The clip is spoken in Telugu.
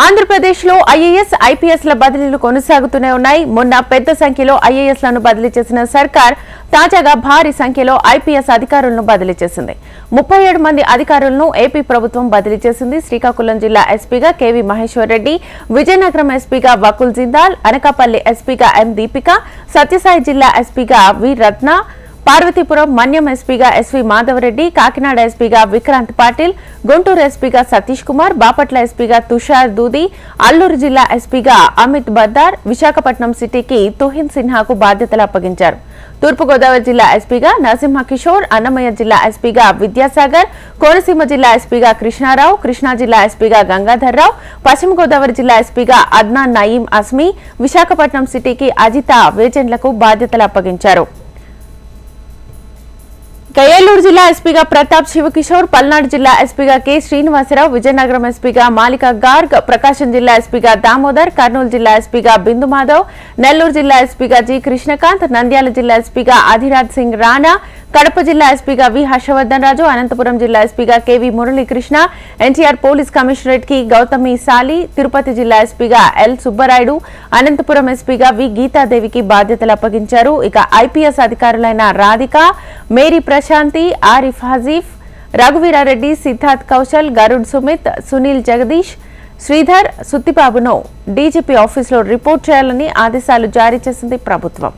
ఆంధ్రప్రదేశ్లో ఐఏఎస్, ఐపీఎస్ల బదిలీలు కొనసాగుతూనే ఉన్నాయి. మొన్న పెద్ద సంఖ్యలో ఐఏఎస్లను బదిలీ చేసిన సర్కార్ తాజాగా భారీ సంఖ్యలో ఐపీఎస్ అధికారులను బదిలీ చేసింది. 37 మంది అధికారులను ఏపీ ప్రభుత్వం బదిలీ చేసింది. శ్రీకాకుళం జిల్లా ఎస్పీగా కేవీ మహేశ్వర్ రెడ్డి, విజయనగరం ఎస్పీగా వకుల్ జిందాల్, అనకాపల్లి ఎస్పీగా ఎం దీపిక, సత్యసాయి జిల్లా ఎస్పీగా వి రత్న, పార్వతీపురం మన్యం ఎస్పీగా ఎస్వి మాధవరెడ్డి, కాకినాడ ఎస్పీగా విక్రాంత్ పాటిల్, గుంటూరు ఎస్పీగా సతీష్ కుమార్, బాపట్ల ఎస్పీగా తుషార్ దూది, అల్లూరు జిల్లా ఎస్పీగా అమిత్ బద్దార్, విశాఖపట్నం సిటీకి తుహిన్ సిన్హాకు బాధ్యతలు అప్పగించారు. తూర్పుగోదావరి జిల్లా ఎస్పీగా నరసింహ కిషోర్, అన్నమయ్య జిల్లా ఎస్పీగా విద్యాసాగర్, కోనసీమ జిల్లా ఎస్పీగా కృష్ణారావు, కృష్ణా జిల్లా ఎస్పీగా గంగాధర్రావు, పశ్చిమ గోదావరి జిల్లా ఎస్పీగా అద్నాన్ నయీం అస్మీ, విశాఖపట్నం సిటీకి అజిత వేజెండ్లకు బాధ్యతలు అప్పగించారు. ఏలూరు జిల్లా ఎస్పీగా ప్రతాప్ శివకిషోర్, పల్నాడు జిల్లా ఎస్పీగా కె శ్రీనివాసరావు, విజయనగరం ఎస్పీగా మాలిక గార్గ్, ప్రకాశం జిల్లా ఎస్పీగా దామోదర్, కర్నూలు జిల్లా ఎస్పీగా బిందు మాధవ్, నెల్లూరు జిల్లా ఎస్పీగా జి కృష్ణకాంత్, నంద్యాల జిల్లా ఎస్పీగా ఆదిరాజ్ సింగ్ రాణా, కడప జిల్లా ఎస్పీగా వి హర్షవర్ధన్ రాజు, అనంతపురం జిల్లా ఎస్పీగా K V Muralikrishna, NTR police commissionerate కి గౌతమి సాలి, తిరుపతి జిల్లా ఎస్పీగా ఎల్ సుబ్బరాయుడు, అనంతపురం ఎస్పీగా వి గీతాదేవికి బాధ్యతలు అప్పగించారు. ఇక IPS అధికారులైన Radhika, Mary Prashanti, Arif హజీఫ్, Raghuveera Reddy, Siddharth Kaushal, Garud Sumit, Sunil Jagadish, Sridhar, సుత్తిబాబును DGP ఆఫీసులో రిపోర్ట్ చేయాలని ఆదేశాలు జారీ చేసింది ప్రభుత్వం.